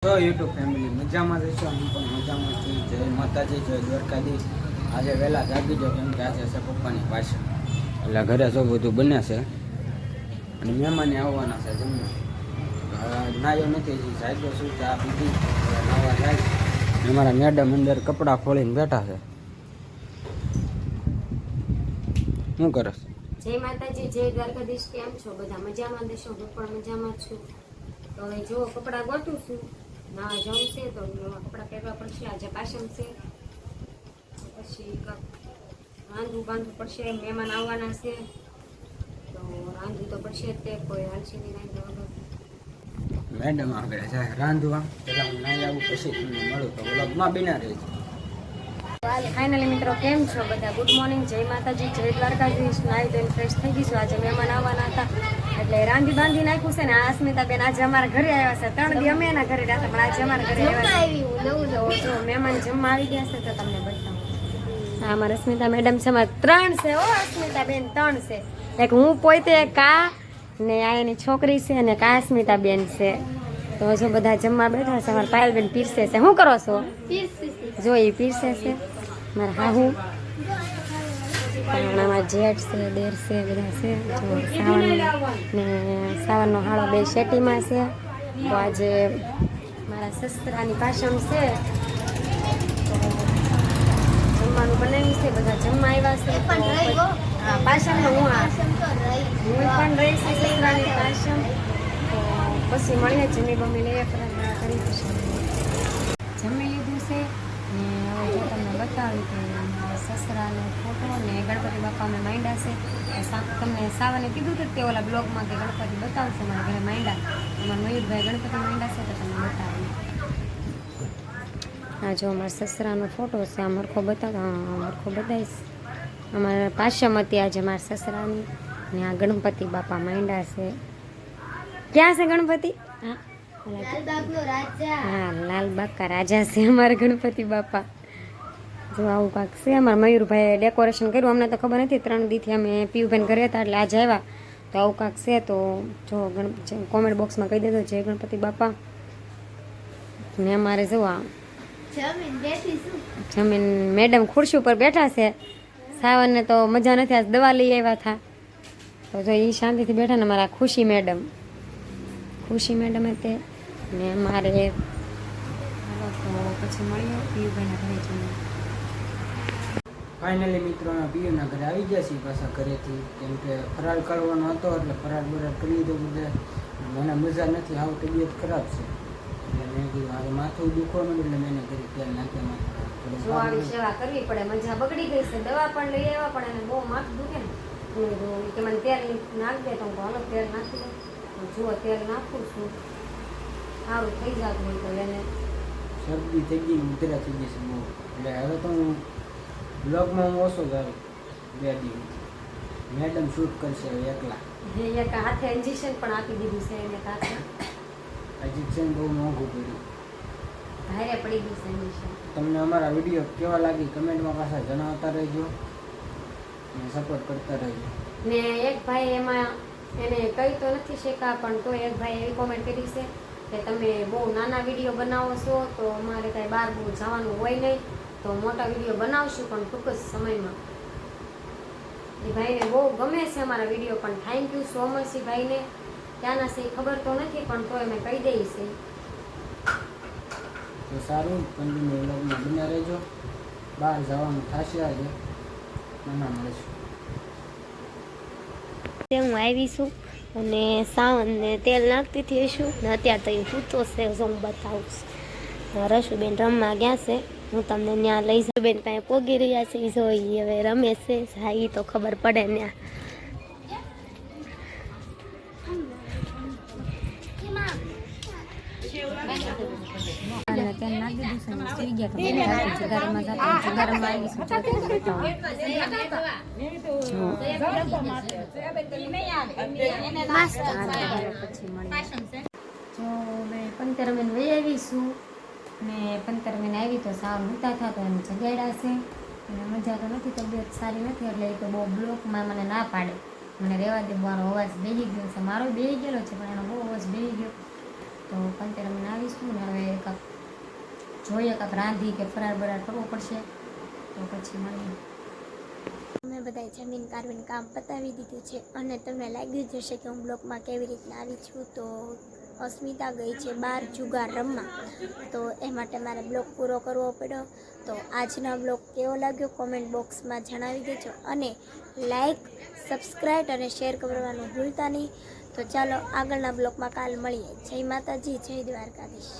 તો YouTube family મજામાં જઈશું, હું પણ મજામાં છું. જય માતાજી, જય દ્વારકાધીશ. આજે વહેલા જાગી જાઓ, કેમ કે આજે છે પપ્પાની પાછળ, એટલે ઘરે જો બધું બને છે અને મહેમાને આવવાના છે જમવા. નાયો નથી, હજી સાહેબો શું ચા પીધી, નાવા જાય. અમારા મેડમ અંદર કપડાં ખોલીને બેઠા છે. શું કરે? જય માતાજી, જય દ્વારકાધીશ. કેમ છો બધા? મજામાં દેશો? હું પણ મજામાં છું. તો હવે જો કપડાં ગોઠું છું, નાવા જવું છે તો કપડાં પહેરવા પડશે. આજે પાછમ છે, પછી રાંધવું બાંધવું પડશે. મહેમાન આવવાના છે તો રાંધવું તો પડશે જ. તે કોઈ હાલશે નહીં રાંધવા વગર. મેડમ આગળ જાય રાંધવા, પેલા હું નાઈ આવું પછી તમને મળું તો વ્લોગમાં બિના રહેજો. ફાઇનલી મિત્રો, કેમ છો બધા? ગુડ મોર્નિંગ, જય માતાજી, જય દ્વારકાધીશ. નાઈ ધોઈને ફ્રેશ થઈ ગઈશું. આજે મહેમાન આવવાના હતા એટલે રાંધી બાંધી નાખ્યું છે ને. આ અસ્મિતાબેન આજે અમારા ઘરે આવ્યા છે. 3 દી અમે એના ઘરે રહ્યા, પણ આજે અમારા ઘરે આવ્યા. જો મહેમાન જમવા આવી ગયા છે તો તમને બતાવું. હા, અમારા અસ્મિતા મેડમ છે. અમારે 3 છે. ઓ અસ્મિતાબેન 3 છે. એક હું પોતે, કા ને આ એની છોકરી છે, અને કા અસ્મિતાબેન છે. તો જો બધા જમવા બેઠા છે. અમારા પાયલબેન પીરસે છે. શું કરો છો? જો એ પીરસે છે. મારા હાહુ, અમારા જેઠ છે, દેર છે, બધા છે. જો સાવન ને સાવનનો હાળો બે શેટીમાં છે. તો આજે મારા સસરાની પાછમ છે તો જમવાનું બનાવ્યું છે. બધા જમવા આવ્યા છે. હા, પાછળમાં હું પણ રહીશ સસરાની પાછમ. તો પછી મળીએ, જમી બમી લઈએ, કરી જમી લીધું છે. ને હવે જો તમને બતાવી કે સસરાનો ફોટો ને ગણપતિ બાપા અમે માંડ્યા છે. તમને સાવને કીધું હતું તે ઓલા બ્લોગમાં કે ગણપતિ બતાવશે. મારા ઘરે માંડ્યા, અમારા મયુરભાઈ ગણપતિ માંડ્યા છે તો તમને બતાવી. હા, જો અમારા સસરાનો ફોટો છે. આ મરખો બતાવીશ. અમારા પાછમ હતી આજે મારા સસરાની, ને આ ગણપતિ બાપા માંડ્યા છે. ક્યાં છે ગણપતિ? હા, હા, લાલબાગ કા રાજા છે અમારા ગણપતિ બાપા. જો આવું કાંક છે. અમારા મયુરભાઈ ડેકોરેશન કર્યું. અમને તો ખબર નથી, 3 દીથી અમે પીયુભાઈ ઘરે હતા એટલે આજે આવ્યા. તો આવું કાંક છે. તો જો કોમેન્ટ બોક્સમાં કહી દેજો જય ગણપતિ બાપા. ને અમારે જો આ જમીન મેડમ ખુરશી ઉપર બેઠા છે. સાવનને તો મજા નથી, આજ દવા લઈ આવ્યા હતા. તો જો એ શાંતિથી બેઠા ને. અમારા ખુશી મેડમ તે ને મારે તો પછી મળીએ પીયુભાઈના ઘરે જઈને. ફાઇનલી મિત્રો, પીયુના ઘરે આવી ગયા છીએ પાછા ઘરેથી, કેમ કે ફરાળ કરવાનો હતો એટલે ફરાળ કરી લીધો બધા. મને મજા નથી, આવું તબિયત ખરાબ છે એટલે મેં કીધું મારું માથું દુખવાનું એટલે મેં કરી તેલ નાખ્યા. જો આવી સેવા કરવી પડે, મજા બગડી ગઈ છે. દવા પણ લઈ આવ્યા પણ એને બહુ માથું દુખે ને કે મને તેલ નાખ દે. તો હું હાલો તેલ નાખી દઉં. જુઓ તેલ નાખું છું, સારું થઈ જતું હોય તો એને શરદી થઈ ગઈ, ઉધરા થઈ ગઈ છે બહુ. એટલે હવે તો હું બ્લોગમાં હું ઓછો જ આવ્યો. 2 દિવસ મેડમ શૂટ કરશે એકલા. એક હાથે ઇન્જેક્શન પણ આપી દીધું છે એને. હાથે ઇન્જેક્શન બહુ મોંઘું પડ્યું, ભારે પડી ગયું છે ઇન્જેક્શન. તમને અમારા વિડીયો કેવા લાગી કમેન્ટમાં પાછા જણાવતા રહેજો અને સપોર્ટ કરતા રહેજો. ને એક ભાઈ એમાં એને કહી તો નથી શીખા, પણ તો એક ભાઈ એવી કોમેન્ટ કરી છે કે તમે બહુ નાના વિડીયો બનાવો છો તો અમારે કાંઈ બહાર બહુ જવાનું હોય નહીં, તો મોટા વિડીયો બનાવશું પણ ટૂંક જ સમયમાં. એ ભાઈને બહુ ગમે છે અમારા વિડીયો, પણ થેન્ક યુ સો મચ. એ ભાઈને ક્યાંના છે એ ખબર તો નથી, પણ તો અમે કહી દઈએ છે. તો સારું, કન્ટિન્યુ વ્લોગમાં બન્યા રહેજો. બહાર જવાનું થશે આજે, નાના મળીશું. હું આવી છું અને સાવનને તેલ નાખતી હતી છું ને અત્યારે તો એ સૂતો છે. જો હું બતાવું છું, રશુબેન રમવા ગયા છે. હું તમને ત્યાં લઈ જાઉં. બેન પાસે પોગી રહ્યા છે. જોઈ હવે રમે છે. હા, એ તો ખબર પડે ત્યાં. તેલ નાખી દીધું છે, સુઈ ગયા જુગારમાં આવીશું. પછી મળીએ. જો મેં 15 મિનિટ વહી આવીશું ને 15 મિનિટ આવી તો સાવ નહોતા થતો એમ જગાડ્યા છે. અને મજા તો નથી, તબિયત સારી નથી એટલે એ તો બહુ બ્લોકમાં મને ના પાડે. મને રહેવા દે, મારો અવાજ બેસી ગયો છે. મારો બેસી ગયેલો છે પણ એનો બહુ અવાજ બેસી ગયો. તો 15 મિનિટ આવીશું ને હવે જોઈએ કાંઈક રાંધી કે ફરાર બરાર કરવો પડશે તો પછી મળીએ. અમે બધાએ જમીન કાર્બન કામ પતાવી દીધું છે અને તમને લાગ્યું જ હશે કે હું બ્લોગમાં કેવી રીતના આવી છું. તો અસ્મિતા ગઈ છે બહાર જુગાર રમવા, તો એ માટે મારે બ્લોગ પૂરો કરવો પડ્યો. તો આજનો બ્લોગ કેવો લાગ્યો કોમેન્ટ બોક્સમાં જણાવી દેજો અને લાઈક, સબસ્ક્રાઈબ અને શેર કરવાનું ભૂલતા નહીં. તો ચાલો આગળના બ્લોગમાં કાલ મળીએ. જય માતાજી, જય દ્વારકાધીશ.